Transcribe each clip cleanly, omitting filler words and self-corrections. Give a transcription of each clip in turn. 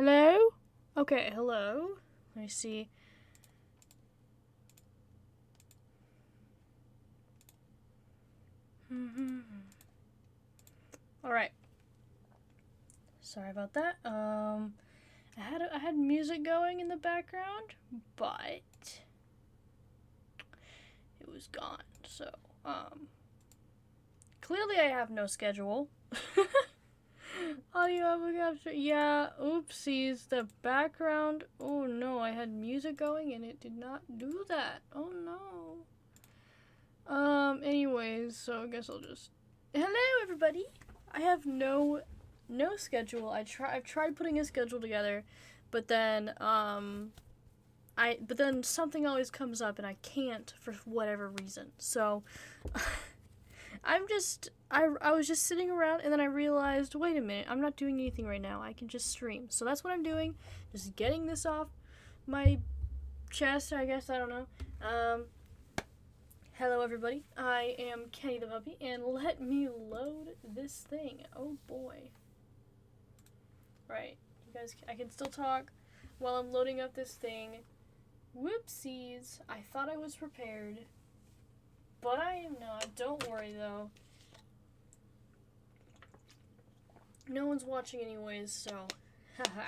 Hello? Okay, hello. Let me see. Alright. Sorry about that. I had music going in the background, but it was gone. So, clearly I have no schedule. Audio capture. Yeah, oopsies. The background. Oh no, I had music going and it did not do that. Oh no. Anyways, so I guess I'll just. Hello, everybody. I have no schedule. I've tried putting a schedule together, but then something always comes up and I can't for whatever reason. So I was just sitting around and then I realized, wait a minute, I'm not doing anything right now. I can just stream. So that's what I'm doing. Just getting this off my chest, I guess. I don't know. Hello everybody. I am Kenny the Puppy and let me load this thing. Oh boy. Right. You guys, I can still talk while I'm loading up this thing. Whoopsies. I thought I was prepared. But I am not. Don't worry, though. No one's watching anyways, so... Haha.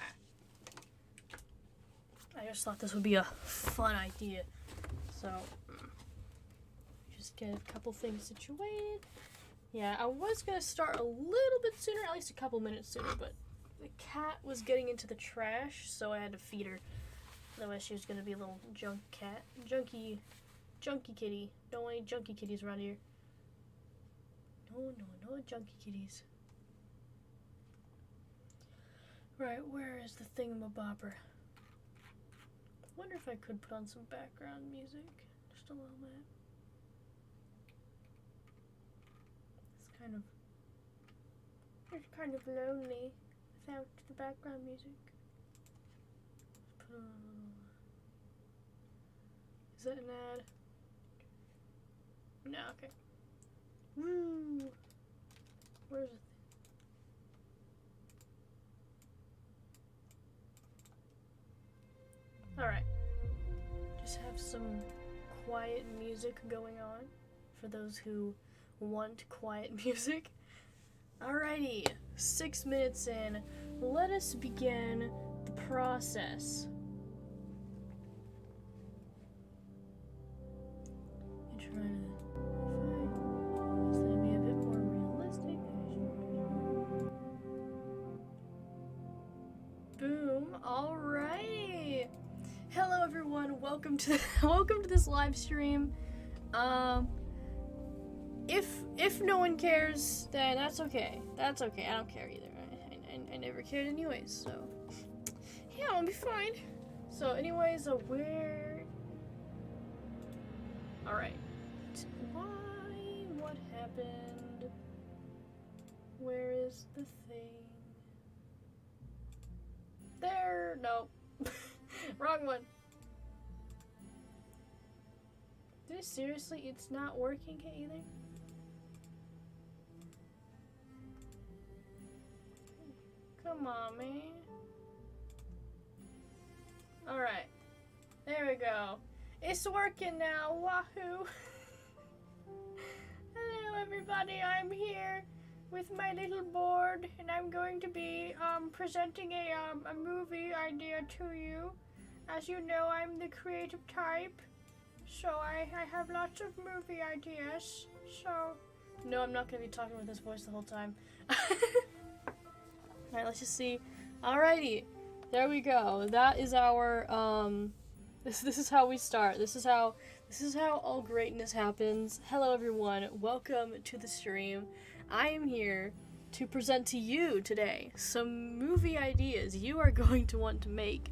I just thought this would be a fun idea. So... just get a couple things situated. Yeah, I was going to start a little bit sooner, at least a couple minutes sooner, but the cat was getting into the trash, so I had to feed her. Otherwise she was going to be a little junk cat. Junky kitty. Don't want any junky kitties around here. No junky kitties. Right, where is the thingamabobber? Wonder if I could put on some background music. Just a little bit. It's kind of lonely without the background music. Put on a little... Is that an ad? No, okay. Woo! Where's the thing? Alright. Just have some quiet music going on for those who want quiet music. Alrighty, 6 minutes in. Let us begin the process. Boom. Alrighty. Hello everyone. Welcome to this live stream. If no one cares, then that's okay. That's okay. I don't care either. I never cared anyways, so yeah, I'll be fine. So anyways, where... Alright. Why? What happened? Where is the thing? There! No. Wrong one. Dude, seriously? It's not working either? Come on, man. Alright. There we go. It's working now. Wahoo! Hello, everybody. I'm here with my little board, and I'm going to be presenting a movie idea to you. As you know, I'm the creative type, so I have lots of movie ideas. So, no, I'm not going to be talking with this voice the whole time. Alright, let's just see. Alrighty, there we go. That is our this is how we start. This is how all greatness happens. Hello everyone, welcome to the stream. I am here to present to you today some movie ideas you are going to want to make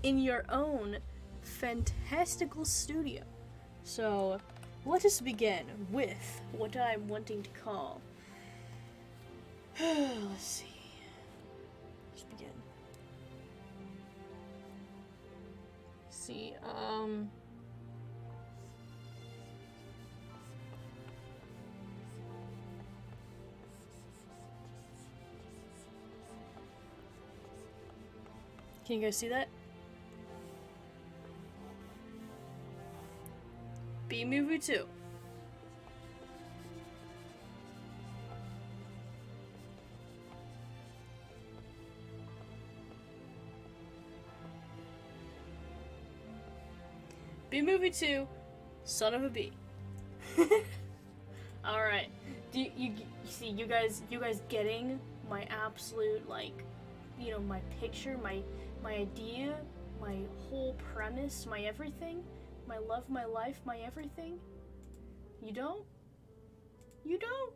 in your own fantastical studio. So let us begin with what I'm wanting to call let's see. Let's begin. See, Can you guys see that? B-movie 2. B-movie 2, son of a B. All right. Do you see you guys getting my absolute, like, you know, my picture, my idea, my whole premise, my everything, my love, my life, my everything? You don't? You don't?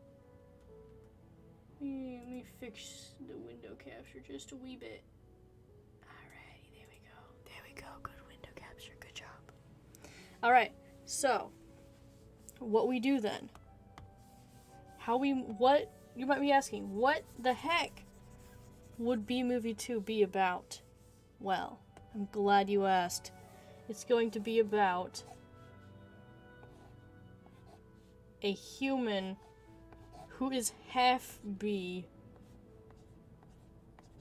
Let me fix the window capture just a wee bit. Alrighty, there we go. There we go. Good window capture. Good job. Alright, so what we do then? What you might be asking, what the heck would B-movie 2 be about? Well, I'm glad you asked. It's going to be about a human who is half bee.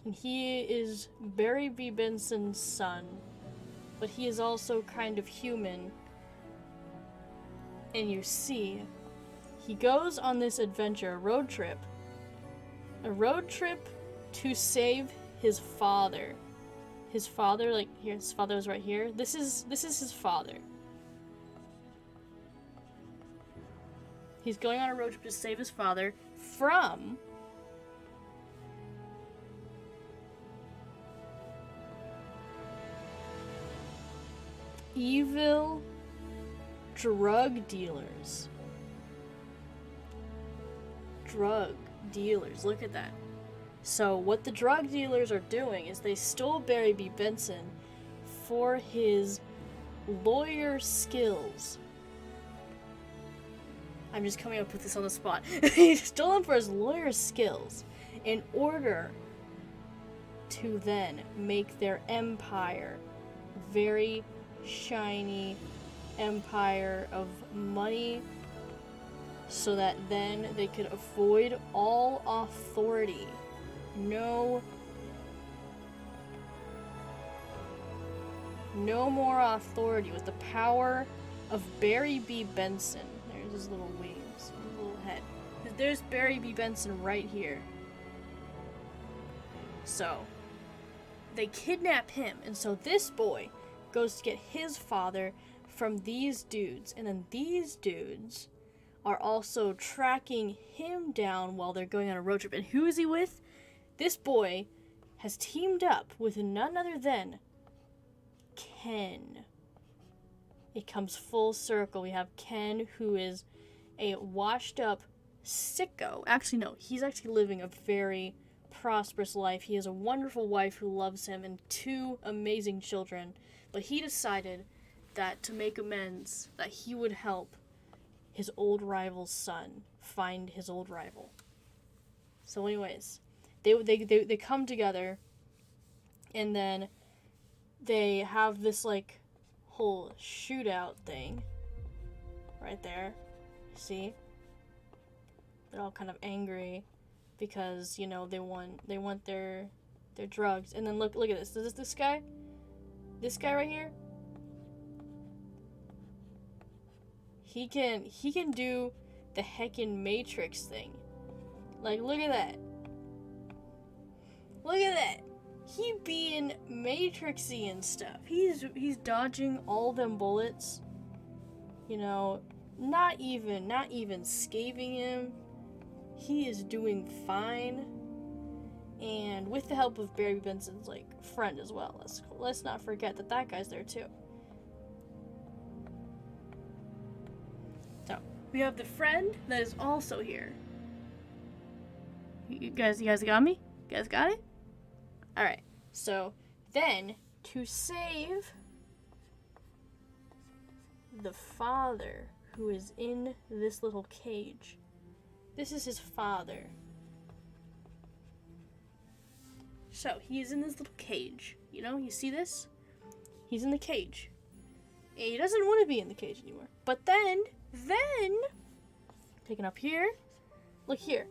And he is Barry B. Benson's son, but he is also kind of human. And you see, he goes on this adventure, a road trip to save his father. His father, like, here, his father is right here. This is his father. He's going on a road trip to save his father from evil drug dealers. Drug dealers, look at that. So what the drug dealers are doing is they stole Barry B. Benson for his lawyer skills. I'm just coming up with this on the spot. He stole him for his lawyer skills in order to then make their empire very shiny empire of money, so that then they could avoid all authority. No more authority with the power of Barry B. Benson. There's his little wings, his little head. There's Barry B. Benson right here. So, they kidnap him, and so this boy goes to get his father from these dudes, and then these dudes are also tracking him down while they're going on a road trip. And who is he with? This boy has teamed up with none other than Ken. It comes full circle. We have Ken, who is a washed up sicko. Actually, no, he's actually living a very prosperous life. He has a wonderful wife who loves him and 2 amazing children. But he decided that to make amends, that he would help his old rival's son find his old rival. So anyways, they come together, and then they have this, like, whole shootout thing right there. See? They're all kind of angry because, you know, they want their drugs. And then look at this. This guy right here, he can do the heckin' Matrix thing. Like, look at that. Look at that. He being Matrixy and stuff. He's dodging all them bullets. You know, not even scaving him. He is doing fine. And with the help of Barry Benson's, like, friend as well. Let's not forget that guy's there too. So, we have the friend that is also here. You guys got me? You guys got it? Alright, so then, to save the father who is in this little cage, this is his father. So, he is in this little cage. You know, you see this? He's in the cage. And he doesn't want to be in the cage anymore. But then, taken up here, look here.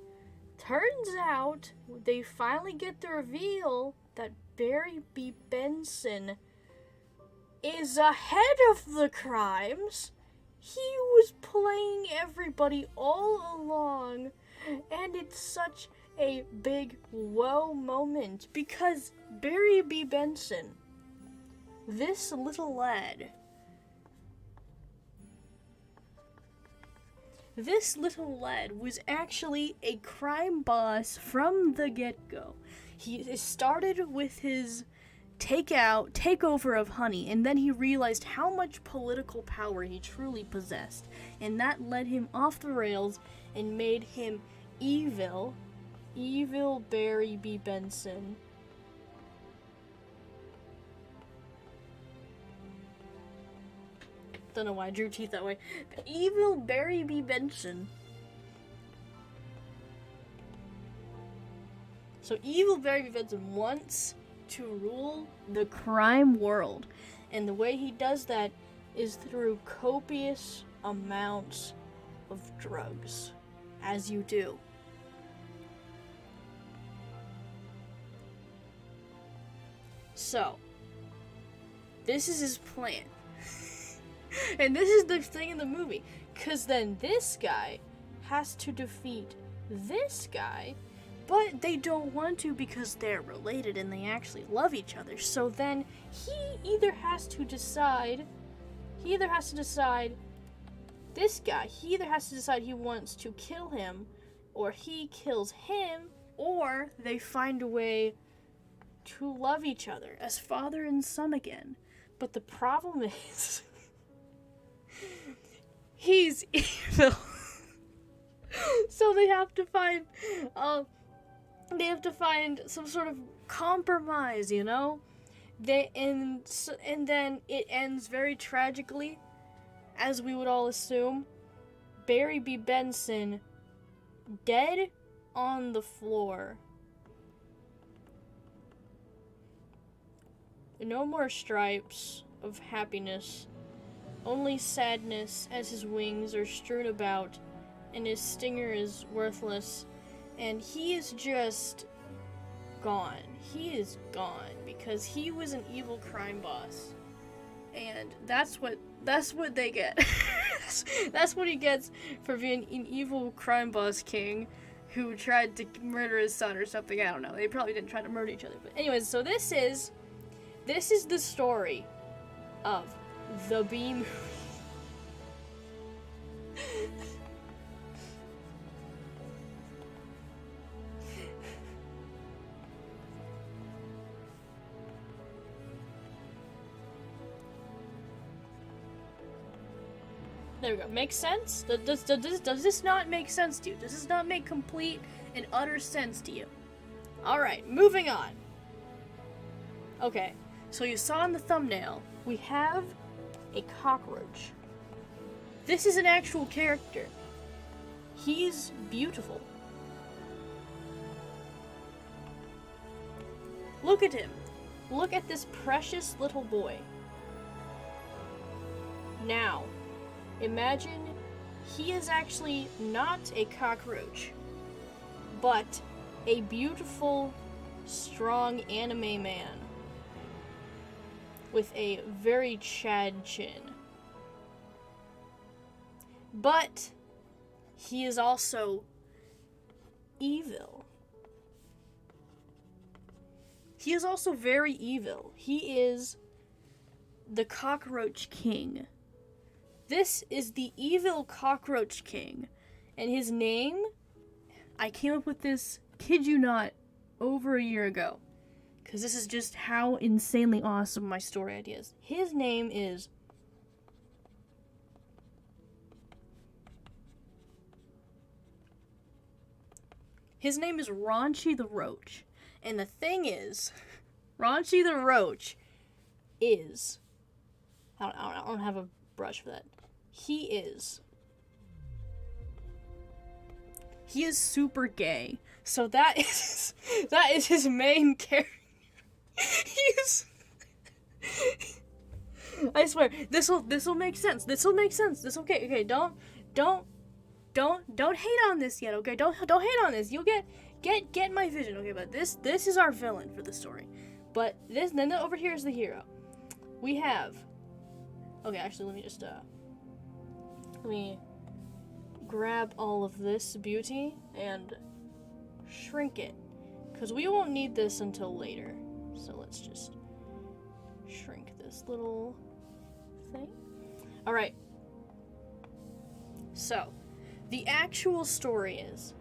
Turns out, they finally get the reveal that Barry B. Benson is ahead of the crimes. He was playing everybody all along, and it's such a big whoa moment because Barry B. Benson, this little lad, was actually a crime boss from the get-go. He started with his takeover of Honey, and then he realized how much political power he truly possessed, and that led him off the rails and made him evil Barry B. Benson. Don't know why I drew teeth that way. Evil Barry B. Benson. So evil Barry B. Benson wants to rule the crime world, and the way he does that is through copious amounts of drugs, as you do. So, this is his plan. And this is the thing in the movie, because then this guy has to defeat this guy, but they don't want to because they're related and they actually love each other. So then he either has to decide this guy, he either has to decide he wants to kill him, or he kills him, or they find a way to love each other as father and son again. But the problem is, he's evil. So they have to find some sort of compromise, you know? And then it ends very tragically, as we would all assume. Barry B. Benson dead on the floor. No more stripes of happiness, only sadness as his wings are strewn about and his stinger is worthless, and he is just gone. He is gone because he was an evil crime boss, and that's what they get. That's what he gets for being an evil crime boss king who tried to murder his son or something. I don't know. They probably didn't try to murder each other, but anyways, so this is the story of the B movie. There we go. Makes sense? Does this not make sense to you? Does this not make complete and utter sense to you? Alright, moving on. Okay, so you saw in the thumbnail, we have a cockroach. This is an actual character. He's beautiful. Look at him. Look at this precious little boy. Now, imagine he is actually not a cockroach, but a beautiful, strong anime man with a very Chad chin. But he is also evil. He is also very evil. He is the Cockroach King. This is the evil Cockroach King, and his name, I came up with this, kid you not, over a year ago, because this is just how insanely awesome my story idea is. His name is Raunchy the Roach, and the thing is, Raunchy the Roach is, I don't have a brush for that. He is super gay. So that is his main character. I swear, this'll make sense. This'll make sense. This okay. Okay, don't hate on this yet. Okay, don't hate on this. You'll get my vision. Okay, but this is our villain for the story. But then over here is the hero. We have, okay, actually, let me grab all of this beauty and shrink it, because we won't need this until later. So let's just shrink this little thing. All right. So, the actual story is,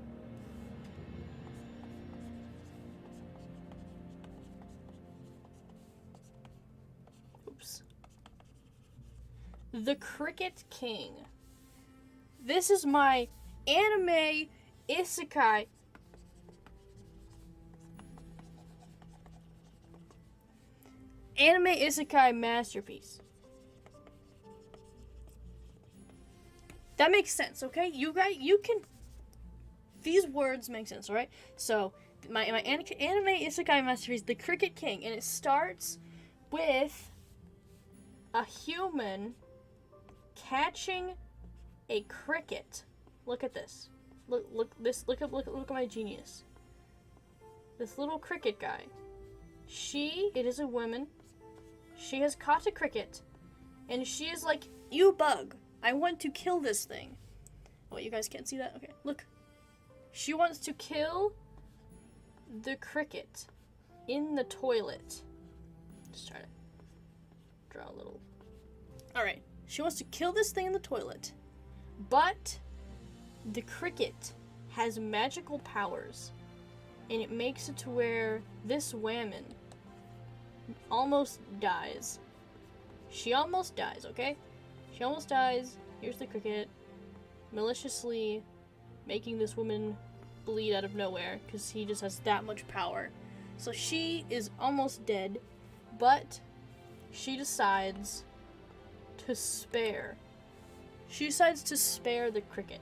the Cricket King. This is my anime isekai masterpiece. That makes sense, okay? You can. These words make sense, alright? So, my anime isekai masterpiece, The Cricket King, and it starts with a human catching a cricket. Look at this. Look at my genius. This little cricket guy. It is a woman. She has caught a cricket, and she is like, "You bug, I want to kill this thing." Oh, wait, you guys can't see that? Okay, look. She wants to kill the cricket in the toilet. Just try to draw a little. Alright, she wants to kill this thing in the toilet, but the cricket has magical powers, and it makes it to where this woman almost dies. She almost dies, okay? She almost dies. Here's the cricket, maliciously making this woman bleed out of nowhere, because he just has that much power. So she is almost dead, but she decides to spare. She decides to spare the cricket.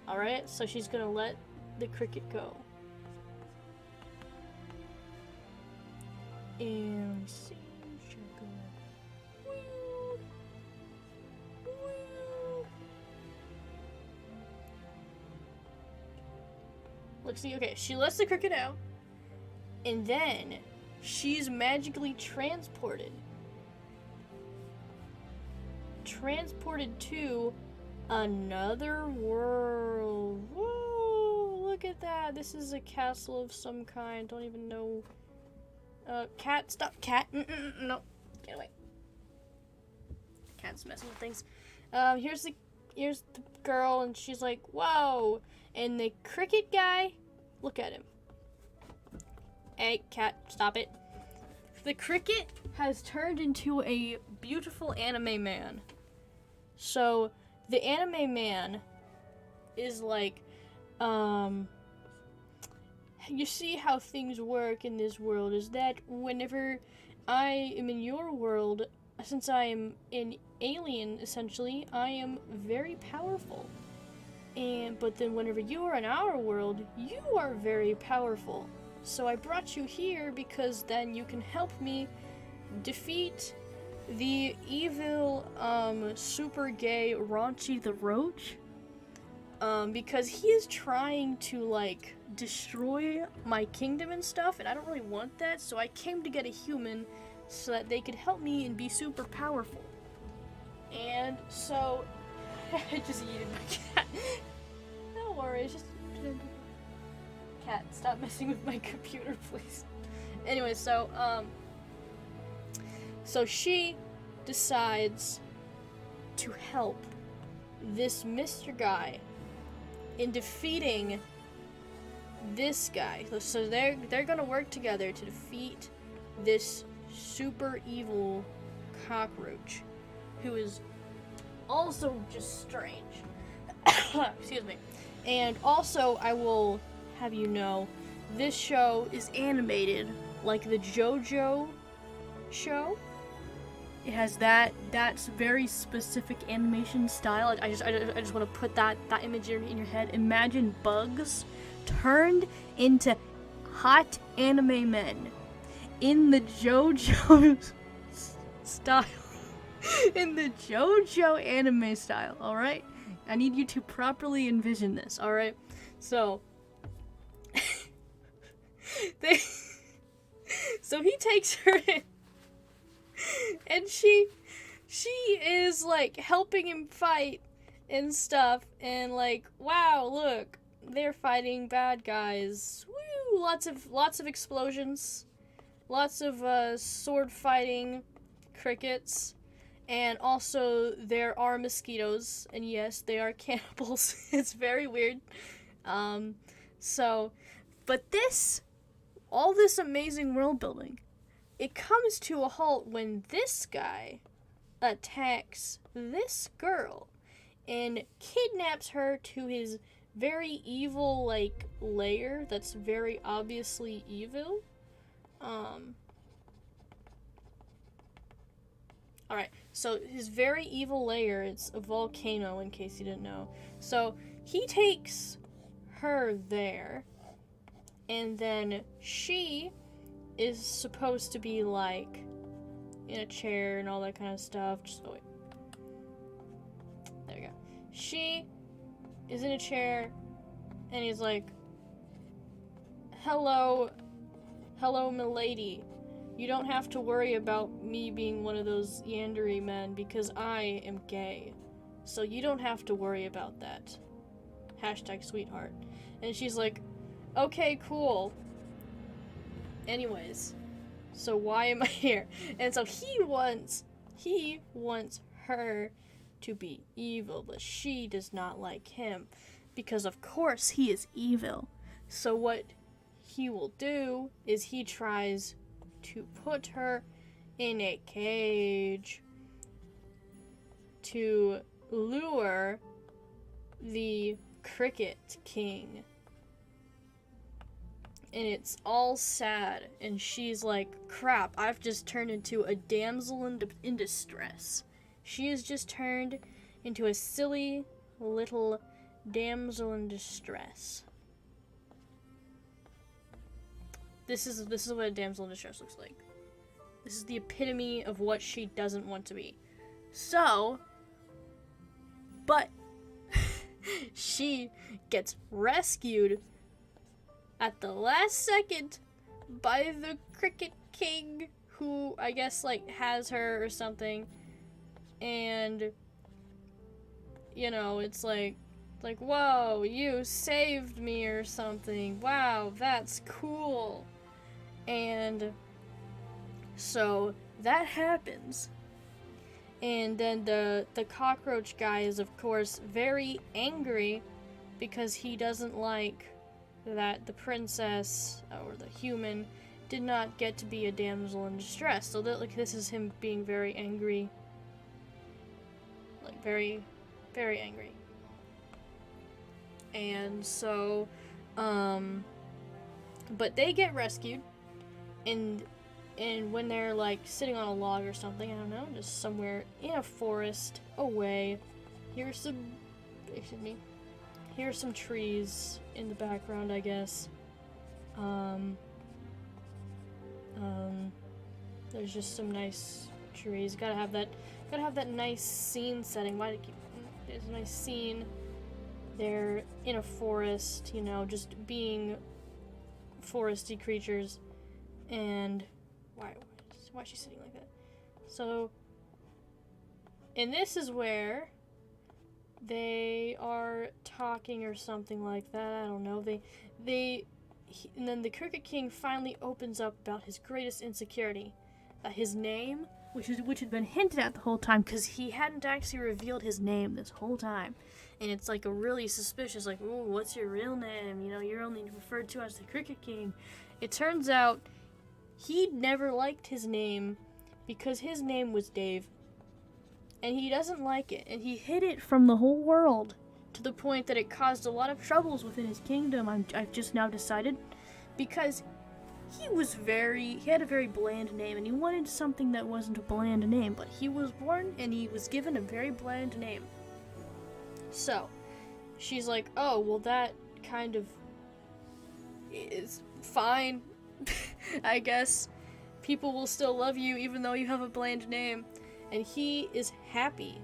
Alright, so she's gonna let the cricket go. And see. Look, see, okay, she lets the cricket out, and then she's magically transported to another world. Whoa, look at that. This is a castle of some kind. Don't even know. Cat, stop, cat. No, get away. Cat's messing with things. Here's the girl, and she's like, whoa. And the cricket guy, look at him. Hey, cat, stop it. The cricket has turned into a beautiful anime man. So, the anime man is like, you see how things work in this world is that whenever I am in your world, since I am an alien, essentially, I am very powerful. But then whenever you are in our world, you are very powerful. So I brought you here because then you can help me defeat the evil, super gay Raunchy the Roach. Because he is trying to, like, destroy my kingdom and stuff, and I don't really want that, so I came to get a human so that they could help me and be super powerful. And so, I just yeeted my cat. Don't worry, it's just... Cat, stop messing with my computer, please. Anyway, so she decides to help this Mr. Guy in defeating this guy. So they're gonna work together to defeat this super evil cockroach, who is also just strange. Excuse me. And also, I will have you know, this show is animated like the JoJo show. It has that's very specific animation style. I just want to put that image in your head. Imagine bugs turned into hot anime men in the JoJo style. In the JoJo anime style, all right? I need you to properly envision this, all right? So So he takes her in, and she is like helping him fight and stuff, and like, wow, look, they're fighting bad guys. Woo! Lots of explosions, lots of sword fighting, crickets, and also there are mosquitoes, and yes, they are cannibals. It's very weird. But all this amazing world building, it comes to a halt when this guy attacks this girl and kidnaps her to his very evil, like, lair that's very obviously evil. Alright, so his very evil lair, it's a volcano, in case you didn't know. So he takes her there, and then she is supposed to be, like, in a chair and all that kind of stuff. Oh, wait. There we go. She is in a chair, and he's like, hello, milady. You don't have to worry about me being one of those yandery men, because I am gay. So you don't have to worry about that. Hashtag sweetheart. And she's like, okay, cool. Anyways, so why am I here? And so he wants her to be evil, but she does not like him, because of course he is evil. So what he will do is he tries to put her in a cage to lure the Cricket King. And it's all sad, and she's like, crap, I've just turned into a damsel in distress. She has just turned into a silly little damsel in distress. This is what a damsel in distress looks like. This is the epitome of what she doesn't want to be. So, but she gets rescued at the last second by the Cricket King, who I guess like has her or something. And you know, it's like, whoa, you saved me or something. Wow, that's cool. And so that happens. And then the cockroach guy is, of course, very angry because he doesn't like that the princess, or the human, did not get to be a damsel in distress. So that, like, this is him being very angry. Like, very, very angry. And so, but they get rescued, and when they're, like, sitting on a log or something, I don't know, just somewhere in a forest away, here's some trees in the background, I guess. There's just some nice trees. Gotta have that nice scene setting. There's a nice scene. They're in a forest, you know, just being foresty creatures. And why is she sitting like that? So, and this is where they are talking or something like that. I don't know. And then the Cricket King finally opens up about his greatest insecurity, his name, which had been hinted at the whole time, because he hadn't actually revealed his name this whole time. And it's like a really suspicious, like, ooh, what's your real name? You know, you're only referred to as the Cricket King. It turns out he never liked his name because his name was Dave. And he doesn't like it, and he hid it from the whole world, to the point that it caused a lot of troubles within his kingdom, I've just now decided, because he had a very bland name, and he wanted something that wasn't a bland name, but he was born, and he was given a very bland name. So, she's like, oh, well, that kind of is fine, I guess. People will still love you, even though you have a bland name. And he is happy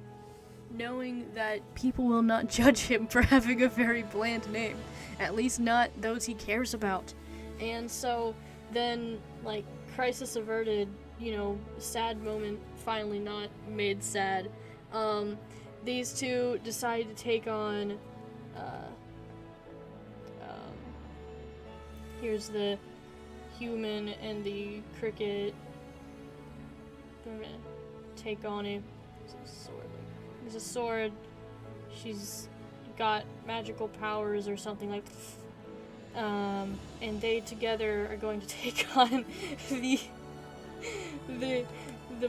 knowing that people will not judge him for having a very bland name. At least not those he cares about. And so then, like, crisis averted, you know, sad moment finally not made sad. These two decide to take on, here's the human and the cricket. I'm gonna take on a sword. There's a sword. She's got magical powers or something like. And they together are going to take on the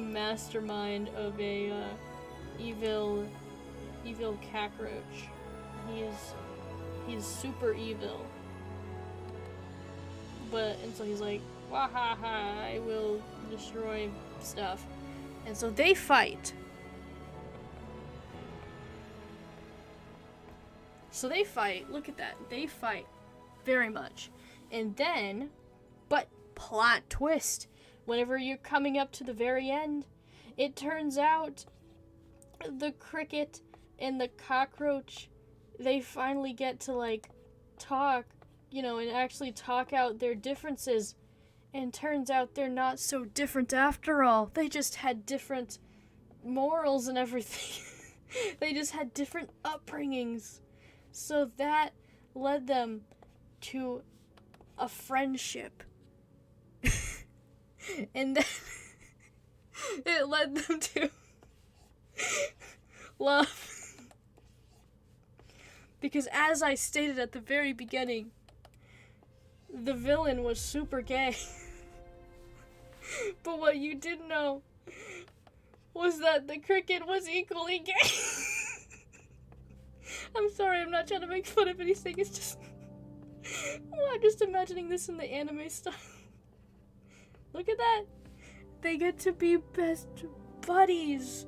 mastermind of a evil cockroach. He's super evil. And so he's like, wahaha, I will destroy stuff. And so they fight. Look at that. They fight very much. And then, but plot twist, whenever you're coming up to the very end, it turns out the cricket and the cockroach, they finally get to, like, talk, you know, and actually talk out their differences. And turns out they're not so different after all. They just had different morals and everything. They just had different upbringings. So that led them to a friendship. And then it led them to love. Because as I stated at the very beginning, the villain was super gay. But what you didn't know was that the cricket was equally gay. I'm sorry, I'm not trying to make fun of anything, it's just... Oh, I'm just imagining this in the anime style. Look at that! They get to be best buddies!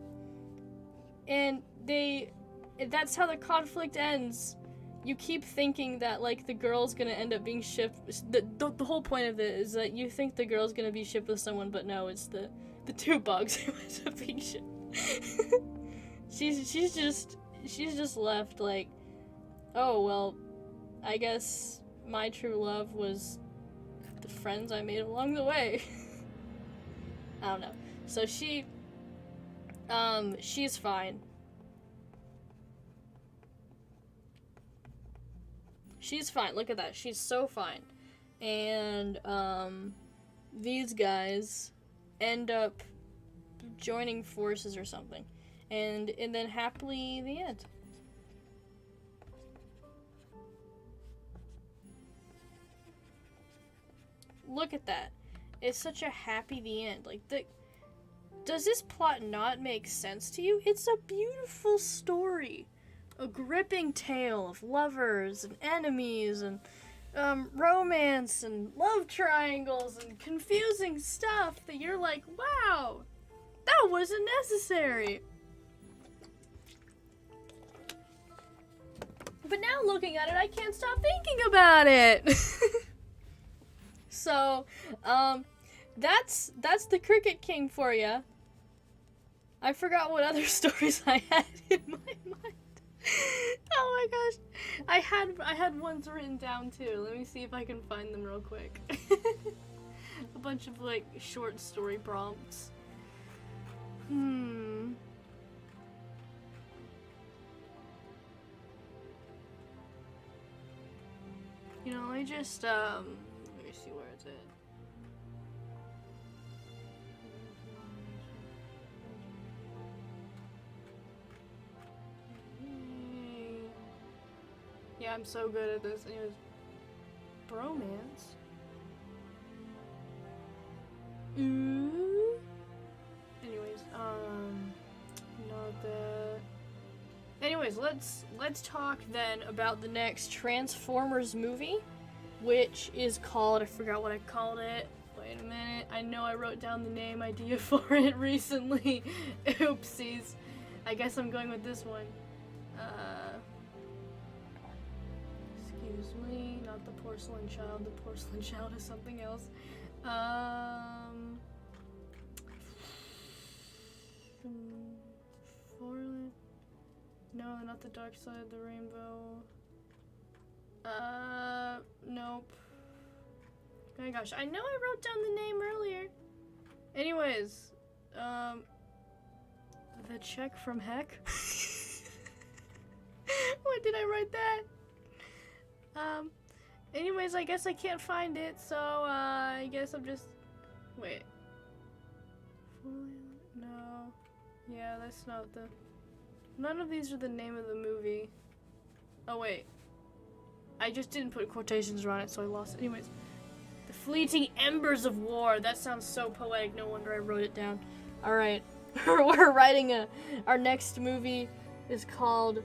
And that's how the conflict ends. You keep thinking that, like, the girl's gonna end up being shipped. The whole point of it is that you think the girl's gonna be shipped with someone, but no, it's the two bugs who end up being shipped. She's just left like, oh, well, I guess my true love was the friends I made along the way. I don't know. So she's fine. She's fine. Look at that. She's so fine. And, these guys end up joining forces or something. And then happily the end. Look at that. It's such a happy the end. Like, does this plot not make sense to you? It's a beautiful story. A gripping tale of lovers and enemies and romance and love triangles and confusing stuff that you're like, wow, that wasn't necessary. But now looking at it, I can't stop thinking about it. So, that's the Cricket King for ya. I forgot what other stories I had in my mind. Oh my gosh. I had ones written down too. Let me see if I can find them real quick. A bunch of, like, short story prompts. You know, I just, let me see where it's at. Yeah, I'm so good at this. Anyways, bromance. Anyways, not that. Anyways, let's talk then about the next Transformers movie, which is called, I forgot what I called it. Wait a minute. I know I wrote down the name idea for it recently. Oopsies. I guess I'm going with this one. Excuse me, not the Porcelain Child. The Porcelain Child is something else. No, not the Dark Side of the Rainbow. Nope. Oh my gosh, I know I wrote down the name earlier. Anyways, the check from heck. Why did I write that? Anyways, I guess I can't find it, so, I guess I'm just... Wait. No. Yeah, that's not the... None of these are the name of the movie. Oh, wait. I just didn't put quotations around it, so I lost it. Anyways. The fleeting embers of war. That sounds so poetic. No wonder I wrote it down. Alright. We're writing our next movie is called...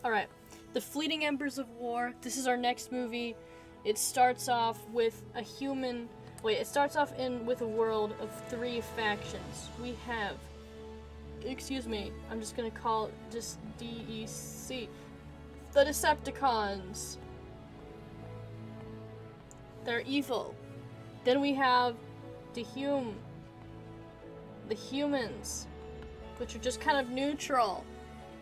Alright, The Fleeting Embers of War. This is our next movie. It starts off with a human... Wait, it starts off with a world of 3 factions. We have... Excuse me, I'm just gonna call it just DEC. The Decepticons. They're evil. Then we have the humans, which are just kind of neutral.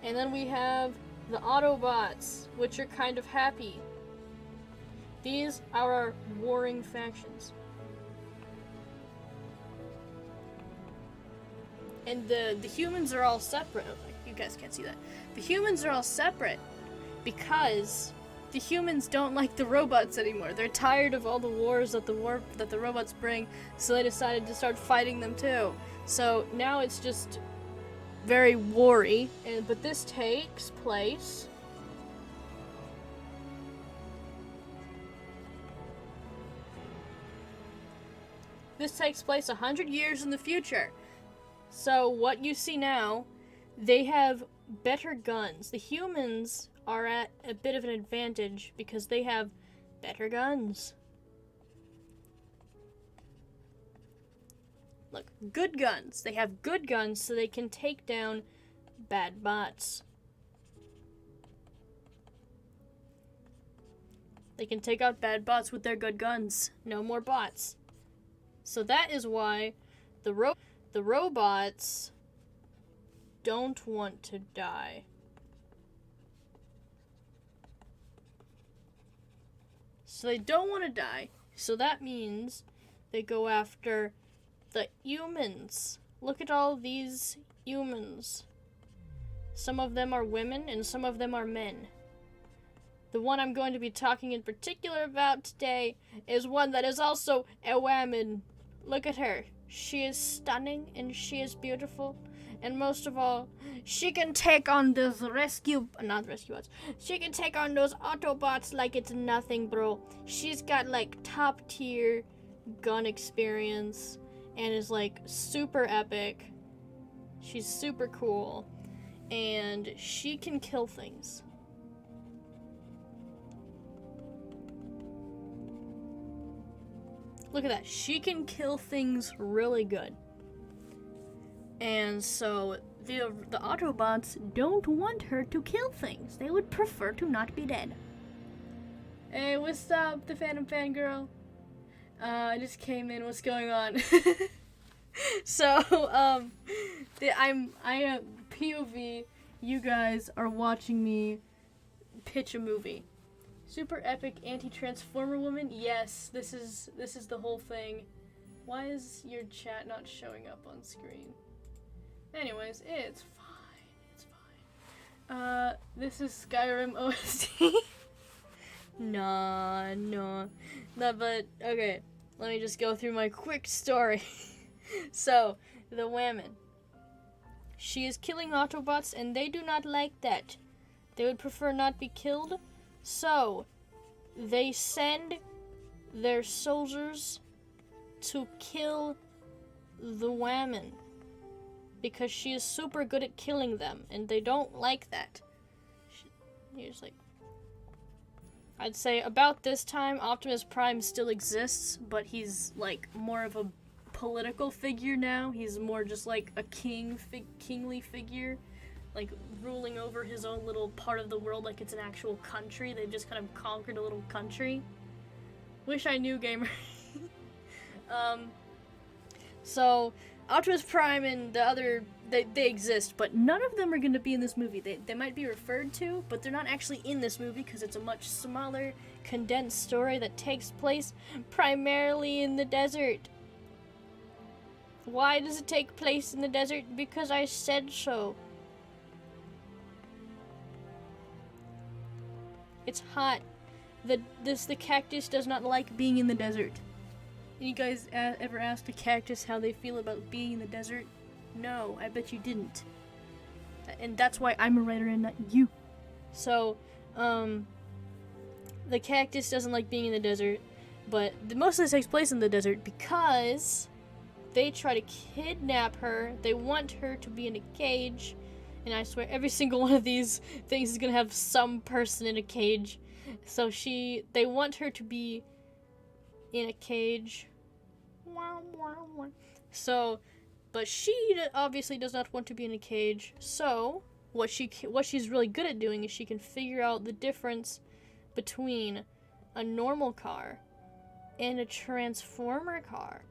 And then we have the Autobots, which are kind of happy. These are our warring factions. And the humans are all separate. You guys can't see that. The humans are all separate because the humans don't like the robots anymore. They're tired of all the wars that the robots bring, so they decided to start fighting them too. So now it's just very war-y, but this takes place This takes place 100 years in the future. So what you see now, they have better guns. The humans are at a bit of an advantage because they have better guns. Look, good guns. They have good guns so they can take down bad bots. They can take out bad bots with their good guns. No more bots. So that is why the robots don't want to die. So they don't want to die. So that means they go after the humans. Look at all these humans. Some of them are women and some of them are men. The one I'm going to be talking in particular about today is one that is also a woman. Look at her. She is stunning and she is beautiful. And most of all, she can take on those she can take on those Autobots like it's nothing, bro. She's got like top tier gun experience and is like super epic. She's super cool. And she can kill things. Look at that. She can kill things really good. And so the Autobots don't want her to kill things. They would prefer to not be dead. Hey, what's up, the Phantom Fangirl? I just came in. What's going on? So, I POV. You guys are watching me pitch a movie. Super epic anti-transformer woman? Yes, this is the whole thing. Why is your chat not showing up on screen? Anyways, it's fine. This is Skyrim OST. No, but, okay. Let me just go through my quick story. So, the woman. She is killing Autobots, and they do not like that. They would prefer not be killed. So, they send their soldiers to kill the woman because she is super good at killing them, and they don't like that. Here's like, I'd say about this time, Optimus Prime still exists, but he's like more of a political figure now. He's more just like a kingly figure. Like, ruling over his own little part of the world like it's an actual country. They've just kind of conquered a little country. Wish I knew, gamer. So, Optimus Prime and the other, they exist, but none of them are going to be in this movie. They might be referred to, but they're not actually in this movie because it's a much smaller, condensed story that takes place primarily in the desert. Why does it take place in the desert? Because I said so. It's hot. The cactus does not like being in the desert. You guys ever asked a cactus how they feel about being in the desert? No, I bet you didn't. And that's why I'm a writer and not you. So, the cactus doesn't like being in the desert, but most of this takes place in the desert because they try to kidnap her. They want her to be in a cage, and I swear every single one of these things is gonna have some person in a cage. So they want her to be in a cage. So, but she obviously does not want to be in a cage. So, what she's really good at doing is she can figure out the difference between a normal car and a transformer car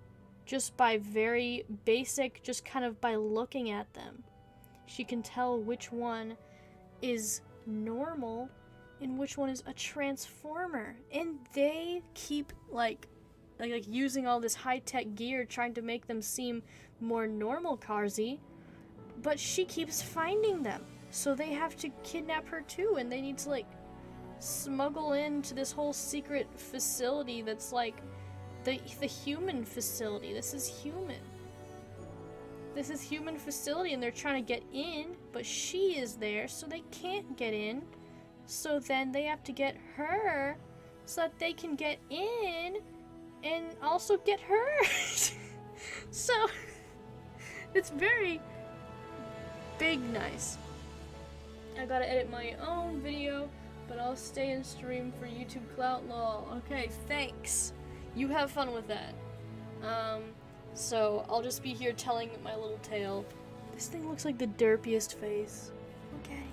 just by very basic, just kind of by looking at them. She can tell which one is normal and which one is a transformer. And they keep like using all this high-tech gear trying to make them seem more normal carsy, but she keeps finding them. So they have to kidnap her too, and they need to like smuggle into this whole secret facility that's like the human facility. This is human facility, and they're trying to get in, but she is there, so they can't get in. So then they have to get her so that they can get in and also get her. So it's very big nice. I gotta edit my own video, but I'll stay and stream for YouTube Clout lol. Okay, thanks. You have fun with that. So I'll just be here telling my little tale. This thing looks like the derpiest face. Okay.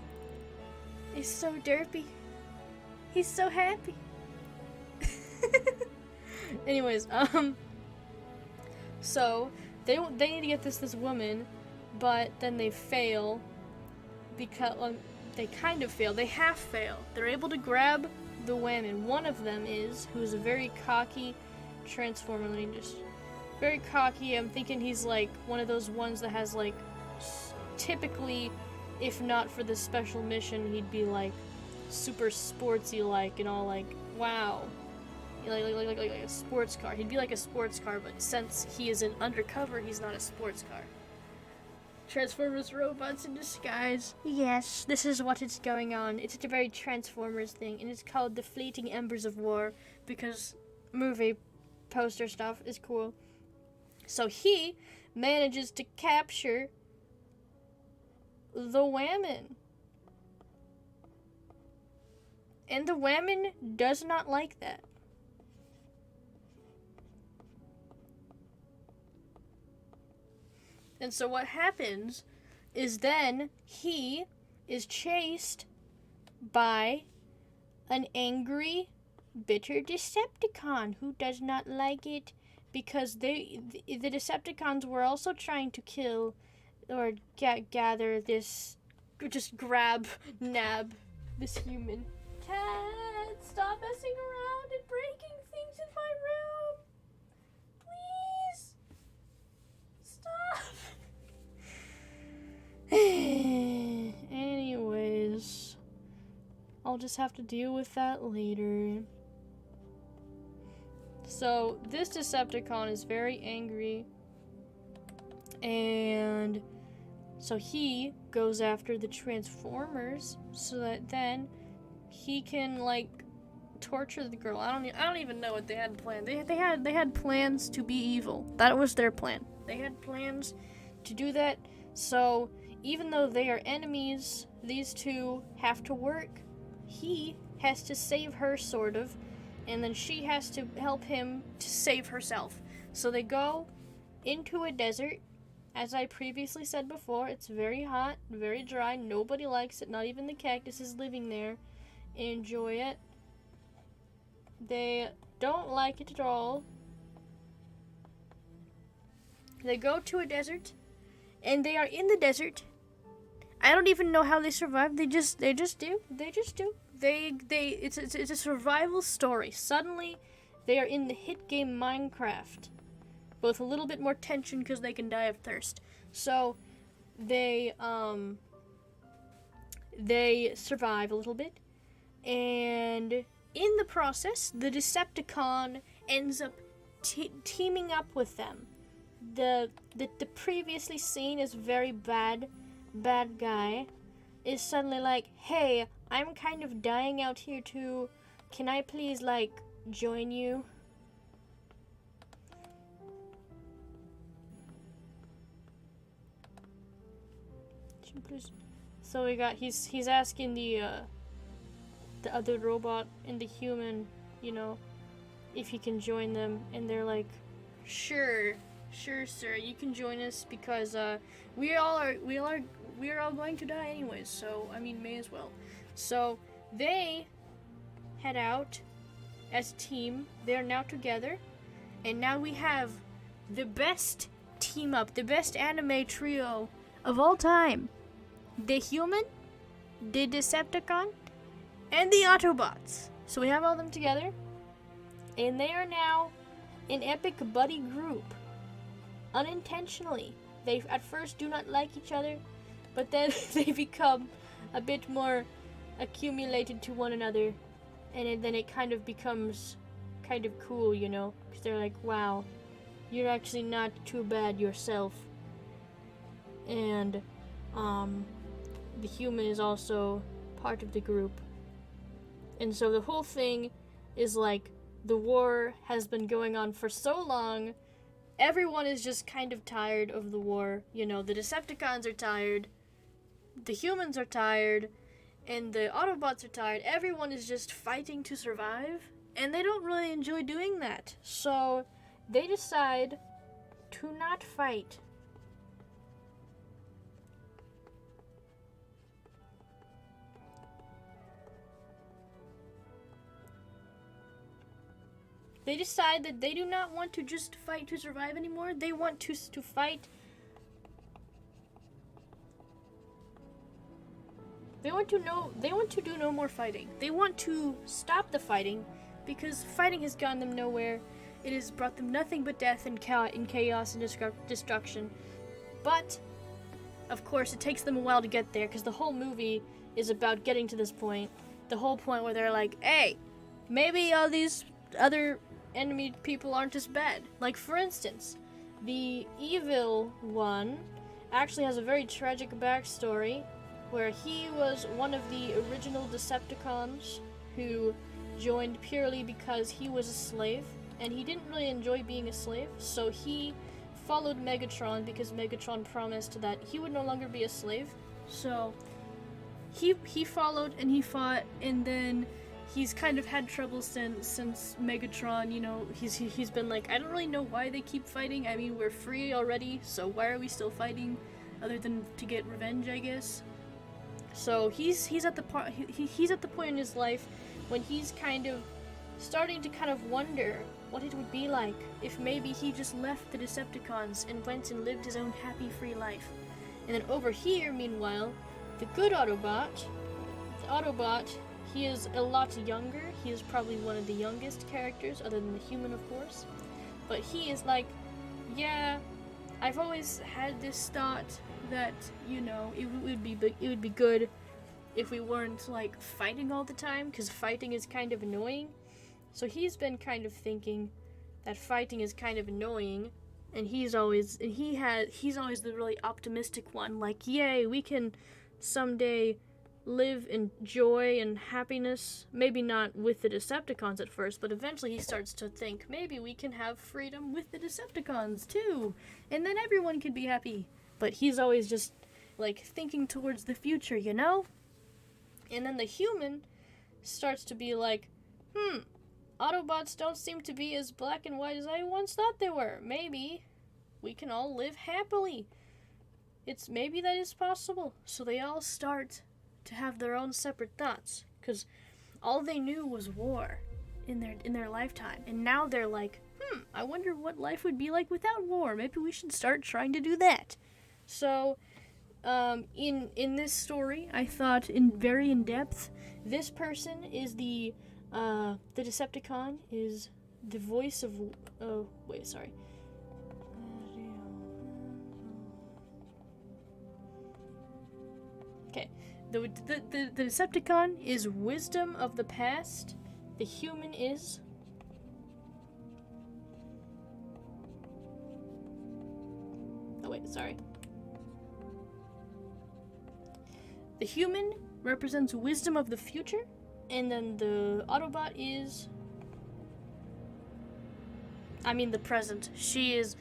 He's so derpy. He's so happy. Anyways, so they need to get this woman, but then they fail because they kind of fail. They half fail. They're able to grab the women. One of them who's a very cocky transformer. Very cocky. I'm thinking he's like one of those ones that has like typically, if not for the special mission, he'd be like super sportsy like and all like wow. Like a sports car. He'd be like a sports car, but since he is an undercover, he's not a sports car. Transformers robots in disguise. Yes, this is what is going on. It's a very Transformers thing, and it's called the Fleeting Embers of War because movie poster stuff is cool. So he manages to capture the woman. And the woman does not like that. And so what happens is then he is chased by an angry, bitter Decepticon who does not like it because the Decepticons were also trying to kill or gather this, just nab this human. Cat, stop messing around and breaking things in my room. Please. Stop. Anyways, I'll just have to deal with that later. So, this Decepticon is very angry, and so he goes after the Transformers so that then he can like torture the girl. I don't even know what they had planned. They had plans to be evil. That was their plan. They had plans to do that. So even though they are enemies, these two have to work. He has to save her, sort of, and then she has to help him to save herself. So they go into a desert. As I previously said before, it's very hot, very dry. Nobody likes it. Not even the cactus is living there. Enjoy it. They don't like it at all. They go to a desert, and they are in the desert. I don't even know how they survive. They just do. It's a survival story. Suddenly, they are in the hit game Minecraft, with a little bit more tension because they can die of thirst. So, they survive a little bit, and in the process, the Decepticon ends up teaming up with them. The previously seen as very bad guy is suddenly like, hey, I'm kind of dying out here too. Can I please, like, join you? So he's asking the other robot and the human, if he can join them, and they're like, sure, sir, you can join us because we're all going to die anyways. So I mean, may as well. So they head out as a team. They're now together, and now we have the best team up, the best anime trio of all time: the human, the Decepticon, and the Autobots. So we have all them together, and they are now an epic buddy group. Unintentionally, they at first do not like each other, but then they become a bit more accumulated to one another, and then it kind of becomes kind of cool, because they're like, wow, you're actually not too bad yourself. And the human is also part of the group. And so the whole thing is like, the war has been going on for so long, everyone is just kind of tired of the war. The Decepticons are tired, the humans are tired, and the Autobots are tired. Everyone is just fighting to survive, and they don't really enjoy doing that. So they decide to not fight. They decide that they do not want to just fight to survive anymore. They want to fight. They want to do no more fighting. They want to stop the fighting, because fighting has gotten them nowhere. It has brought them nothing but death and chaos and destruction. But of course, it takes them a while to get there, because the whole movie is about getting to this point. The whole point where they're like, hey, maybe all these other enemy people aren't as bad. Like, for instance, the evil one actually has a very tragic backstory, where he was one of the original Decepticons who joined purely because he was a slave, and he didn't really enjoy being a slave, so he followed Megatron because Megatron promised that he would no longer be a slave. So he followed and he fought, and then he's kind of had trouble since Megatron, he's been like, I don't really know why they keep fighting. I mean, we're free already, so why are we still fighting, other than to get revenge, I guess. So he's at the point in his life when he's kind of starting to kind of wonder what it would be like if maybe he just left the Decepticons and went and lived his own happy, free life. And then over here, meanwhile, the good Autobot, he is a lot younger. He is probably one of the youngest characters, other than the human, of course. But he is like, yeah, I've always had this thought that, it would be good if we weren't, like, fighting all the time, because fighting is kind of annoying. So he's been kind of thinking that fighting is kind of annoying, and he's always the really optimistic one, like, yay, we can someday live in joy and happiness. Maybe not with the Decepticons at first, but eventually he starts to think, maybe we can have freedom with the Decepticons too, and then everyone can be happy. But he's always just, like, thinking towards the future, And then the human starts to be like, Autobots don't seem to be as black and white as I once thought they were. Maybe we can all live happily. Maybe that is possible. So they all start to have their own separate thoughts, because all they knew was war in their lifetime, and now they're like, I wonder what life would be like without war. Maybe we should start trying to do that. So, in this story, I thought very in depth. This person is the Decepticon is the voice of. Oh, wait, sorry. Okay, the Decepticon is wisdom of the past. The human is. Oh wait, sorry. The human represents wisdom of the future, and then the Autobot is. I mean the present. She is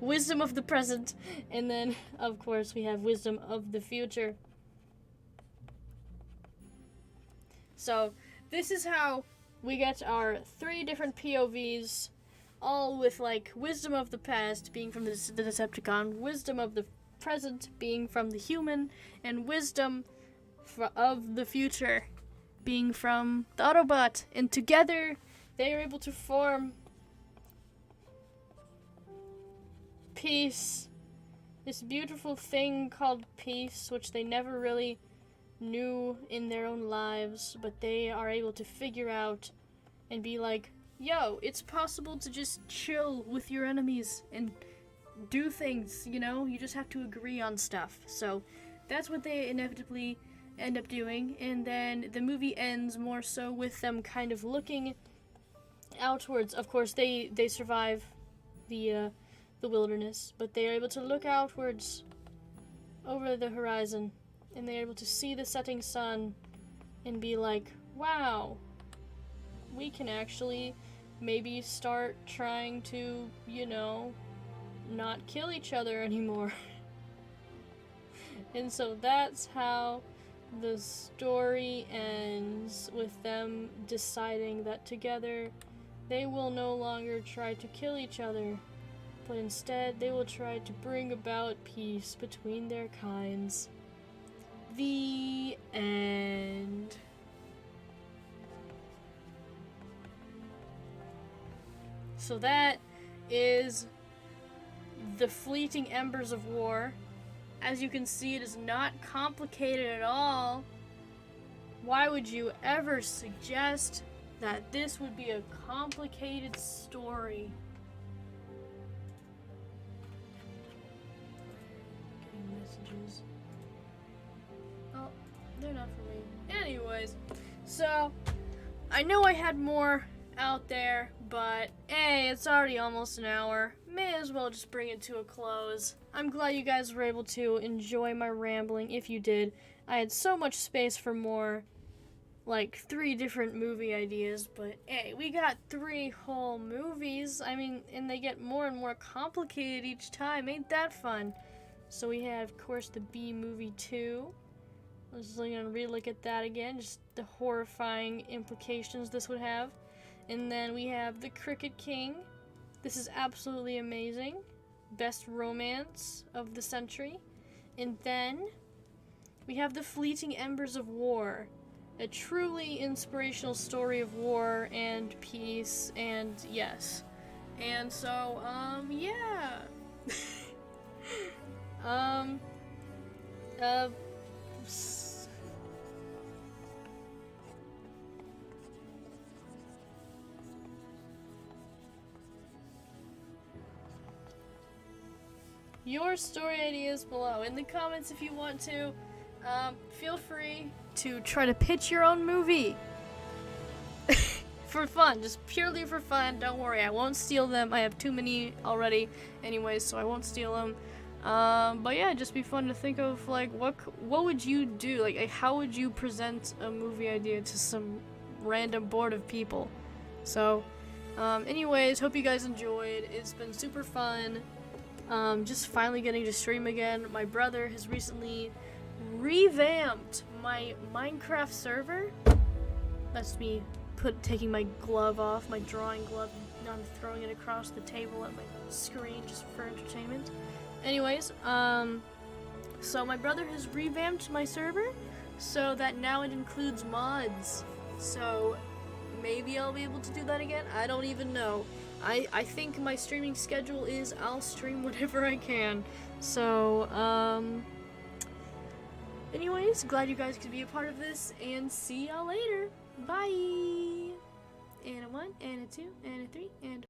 wisdom of the present, and then of course we have wisdom of the future. So this is how we get our 3 different POVs, all with like wisdom of the past being from the Decepticon, wisdom of the present being from the human, and wisdom of the future being from the Autobot. And together they are able to form peace, this beautiful thing called peace, which they never really knew in their own lives, but they are able to figure out and be like, yo, it's possible to just chill with your enemies and do things, you know? You just have to agree on stuff. So that's what they inevitably end up doing, and then the movie ends more so with them kind of looking outwards. Of course, they survive the wilderness, but they are able to look outwards over the horizon, and they're able to see the setting sun and be like, wow, we can actually maybe start trying to, you know, not kill each other anymore. And so that's how the story ends, with them deciding that together they will no longer try to kill each other, but instead they will try to bring about peace between their kinds. The end. So that is the Fleeting Embers of War. As you can see, it is not complicated at all. Why would you ever suggest that this would be a complicated story? Getting messages. Oh, they're not for me. Anyways, so I know I had more out there, but hey, it's already almost an hour. May as well just bring it to a close. I'm glad you guys were able to enjoy my rambling. If you did, I had so much space for more, like 3 different movie ideas, but hey, we got 3 whole movies. I mean, and they get more and more complicated each time. Ain't that fun? So we have, of course, the B movie 2. Let's gonna relook at that again, just the horrifying implications this would have. And then we have The Cricket King. This is absolutely amazing. Best romance of the century. And then we have The Fleeting Embers of War. A truly inspirational story of war and peace and yes. And so, yeah. Your story ideas below in the comments if you want to. Feel free to try to pitch your own movie for fun, just purely for fun. Don't worry, I won't steal them. I have too many already anyways, so I won't steal them. But yeah, just be fun to think of, like, what would you do? Like, how would you present a movie idea to some random board of people? So, anyways, hope you guys enjoyed. It's been super fun. Just finally getting to stream again. My brother has recently revamped my Minecraft server. That's me taking my glove off, my drawing glove, and now I'm throwing it across the table at my screen just for entertainment. Anyways, so my brother has revamped my server so that now it includes mods. So maybe I'll be able to do that again. I don't even know. I think my streaming schedule is I'll stream whenever I can. So, anyways, glad you guys could be a part of this, and see y'all later. Bye! And a 1, and a 2, and a 3.